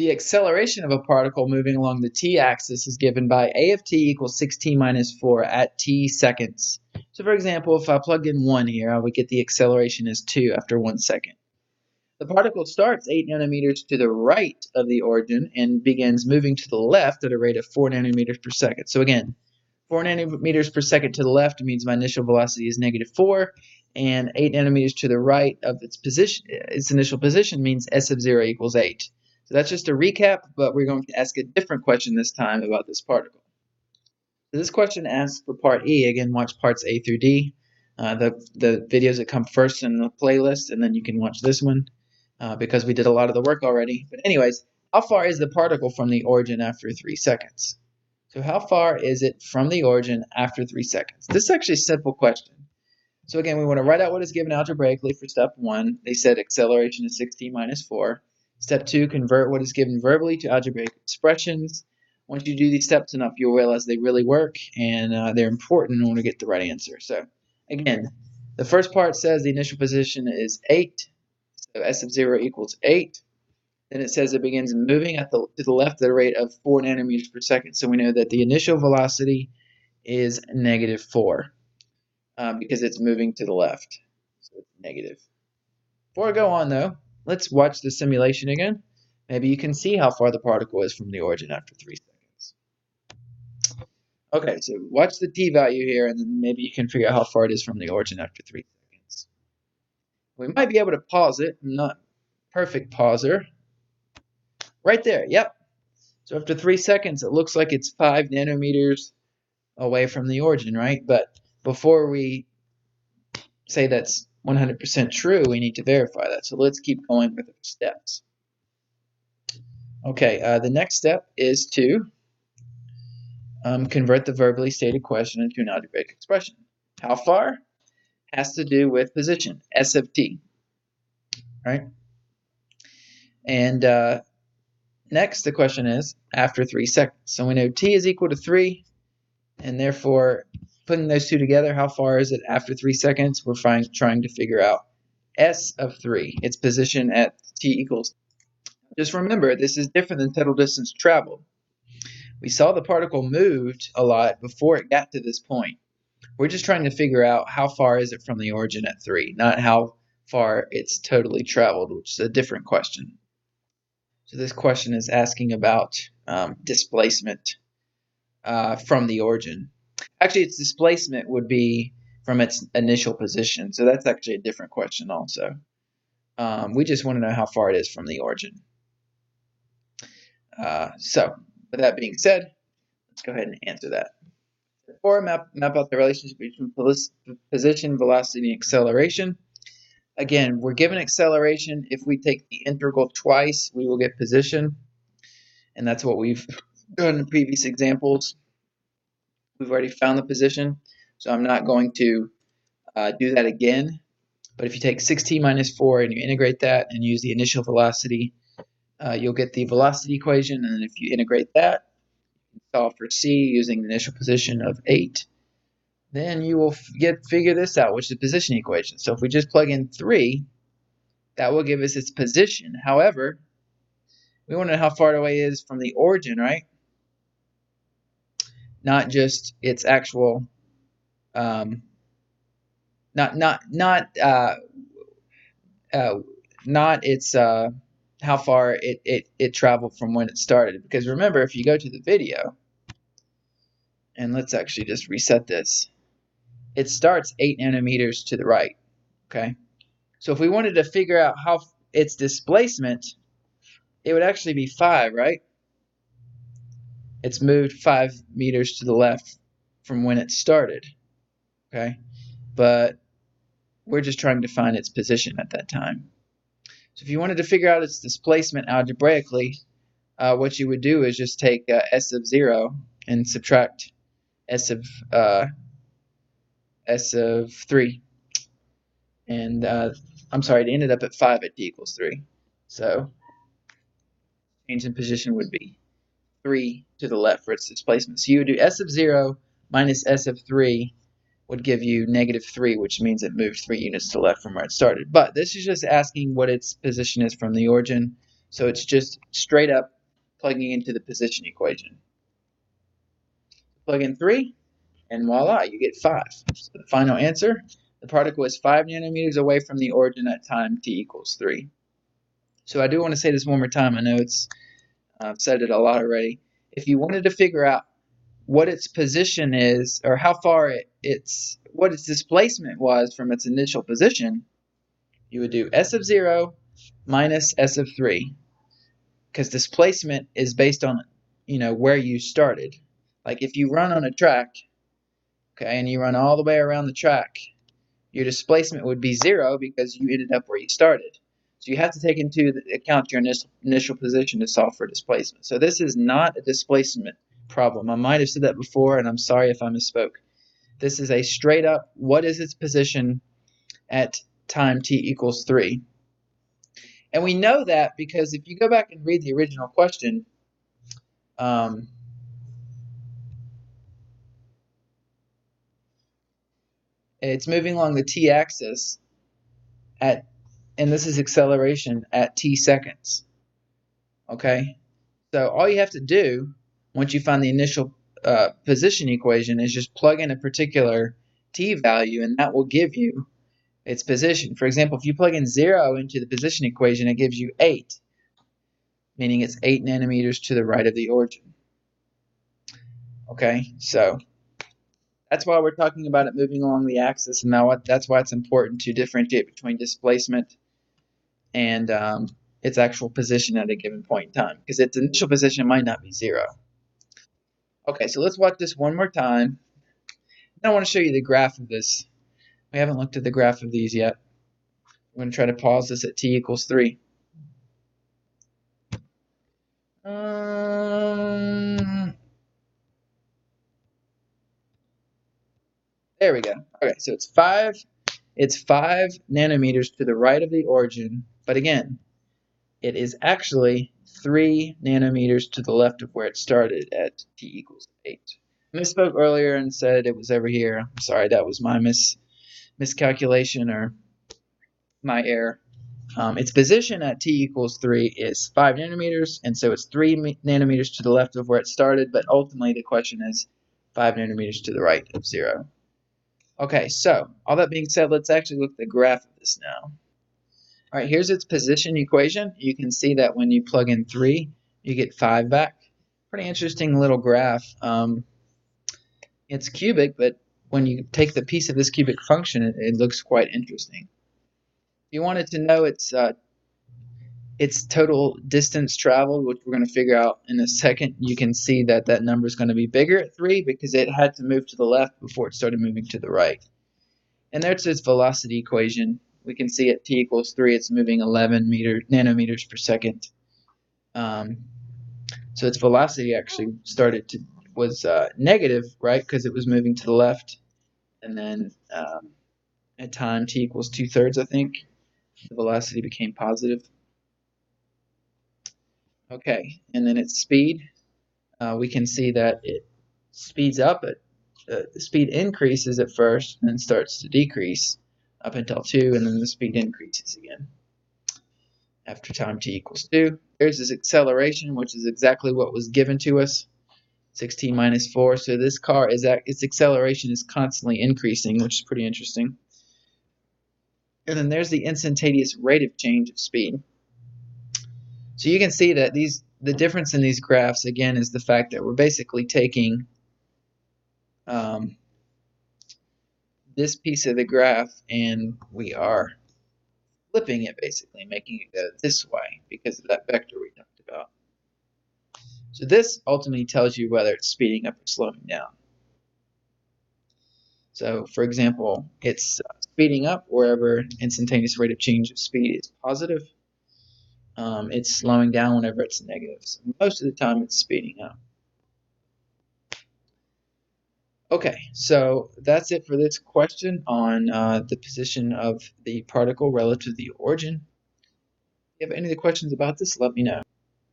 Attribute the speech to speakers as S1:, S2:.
S1: The acceleration of a particle moving along the t-axis is given by a of t equals 6t minus 4 at t seconds. So for example, if I plug in 1 here, I would get the acceleration as 2 after 1 second. The particle starts 8 nanometers to the right of the origin and begins moving to the left at a rate of 4 nanometers per second. So again, 4 nanometers per second to the left means my initial velocity is -4, and 8 nanometers to the right of its initial position means s of 0 equals 8. So that's just a recap, but we're going to ask a different question this time about this particle. So this question asks for part E. Again, watch parts A through D. The videos that come first in the playlist, and then you can watch this one because we did a lot of the work already. But anyways, how far is the particle from the origin after 3 seconds? So how far is it from the origin after 3 seconds? This is actually a simple question. So again, we want to write out what is given algebraically for step 1. They said acceleration is 16 minus 4. Step 2, convert what is given verbally to algebraic expressions. Once you do these steps enough, you'll realize they really work, and they're important in order to get the right answer. So again, the first part says the initial position is 8. So s of 0 equals 8. Then it says it begins moving to the left at a rate of 4 nanometers per second. So we know that the initial velocity is -4 because it's moving to the left. So it's negative. Before I go on, though, let's watch the simulation again. Maybe you can see how far the particle is from the origin after 3 seconds. Okay, so watch the t-value here, and then maybe you can figure out how far it is from the origin after 3 seconds. We might be able to pause it. I'm not perfect pauser. Right there, yep. So after 3 seconds, it looks like it's 5 nanometers away from the origin, right? But before we say that's 100% true, we need to verify that. So let's keep going with the steps. Okay, the next step is to convert the verbally stated question into an algebraic expression. How far? Has to do with position, s of t, right? And next, the question is after 3 seconds. So we know t is equal to 3, and therefore, putting those two together, how far is it after 3 seconds? We're trying to figure out s of 3, its position at t equals. Just remember, this is different than total distance traveled. We saw the particle moved a lot before it got to this point. We're just trying to figure out how far is it from the origin at 3, not how far it's totally traveled, which is a different question. So this question is asking about displacement from the origin. Actually, its displacement would be from its initial position, so that's actually a different question also. We just want to know how far it is from the origin. So, with that being said, let's go ahead and answer that. Or map out the relationship between position, velocity, and acceleration. Again, we're given acceleration. If we take the integral twice, we will get position. And that's what we've done in previous examples. We've already found the position, so I'm not going to do that again. But if you take 6t minus 4 and you integrate that and use the initial velocity, you'll get the velocity equation. And then if you integrate that, solve for c using the initial position of 8, then you will figure this out, which is the position equation. So if we just plug in 3, that will give us its position. However, we want to know how far away it is from the origin, right? Not just its actual, not its how far it traveled from when it started. Because remember, if you go to the video, and let's actually just reset this, it starts 8 nanometers to the right, okay? So if we wanted to figure out how its displacement, it would actually be 5, right? It's moved 5 meters to the left from when it started, okay? But we're just trying to find its position at that time. So if you wanted to figure out its displacement algebraically, what you would do is just take s of 0 and subtract s of 3. And I'm sorry, it ended up at 5 at t equals 3. So change in position would be 3 to the left for its displacement. So you would do s of 0 minus s of 3 would give you -3, which means it moved 3 units to the left from where it started. But this is just asking what its position is from the origin. So it's just straight up plugging into the position equation. Plug in 3, and voila, you get 5. So the final answer, the particle is 5 nanometers away from the origin at time t equals 3. So I do want to say this one more time. I know I've said it a lot already. If you wanted to figure out what its position is, or how far what its displacement was from its initial position, you would do s of 0 minus s of 3, because displacement is based on where you started. Like if you run on a track, okay, and you run all the way around the track, your displacement would be 0 because you ended up where you started. So you have to take into account your initial position to solve for displacement. So this is not a displacement problem. I might have said that before, and I'm sorry if I misspoke. This is a straight up, what is its position at time t equals 3? And we know that because if you go back and read the original question, it's moving along the t-axis and this is acceleration at t seconds. Okay, so all you have to do once you find the initial position equation is just plug in a particular t value, and that will give you its position. For example, if you plug in 0 into the position equation, it gives you 8, meaning it's 8 nanometers to the right of the origin. Okay, so that's why we're talking about it moving along the axis, and now that's why it's important to differentiate between displacement and its actual position at a given point in time, because its initial position might not be 0. Okay, so let's watch this one more time. Then I want to show you the graph of this. We haven't looked at the graph of these yet. I'm going to try to pause this at t equals 3. There we go. Okay, so it's 5 nanometers to the right of the origin, but again, it is actually 3 nanometers to the left of where it started at t equals 8. I misspoke earlier and said it was over here. I'm sorry, that was my miscalculation or my error. Its position at t equals 3 is 5 nanometers, and so it's 3 nanometers to the left of where it started, but ultimately the question is 5 nanometers to the right of 0. Okay, so all that being said, let's actually look at the graph of this now. All right, here's its position equation. You can see that when you plug in 3, you get 5 back. Pretty interesting little graph. It's cubic, but when you take the piece of this cubic function, it looks quite interesting. If you wanted to know its total distance traveled, which we're going to figure out in a second, you can see that that number is going to be bigger at 3 because it had to move to the left before it started moving to the right. And there's its velocity equation. We can see at t equals 3, it's moving 11 nanometers per second. So its velocity actually was negative, right, because it was moving to the left. And then at time t equals 2/3, I think, the velocity became positive. Okay, and then its speed, we can see that it speeds up. The speed increases at first and then starts to decrease up until 2, and then the speed increases again after time t equals 2. There's this acceleration, which is exactly what was given to us, 6t minus 4. So this car, its acceleration is constantly increasing, which is pretty interesting. And then there's the instantaneous rate of change of speed. So you can see that the difference in these graphs, again, is the fact that we're basically taking this piece of the graph and we are flipping it, basically making it go this way because of that vector we talked about. So this ultimately tells you whether it's speeding up or slowing down. So for example, it's speeding up wherever instantaneous rate of change of speed is positive. It's slowing down whenever it's negative. So most of the time it's speeding up. Okay, so that's it for this question on the position of the particle relative to the origin. If you have any other questions about this, let me know.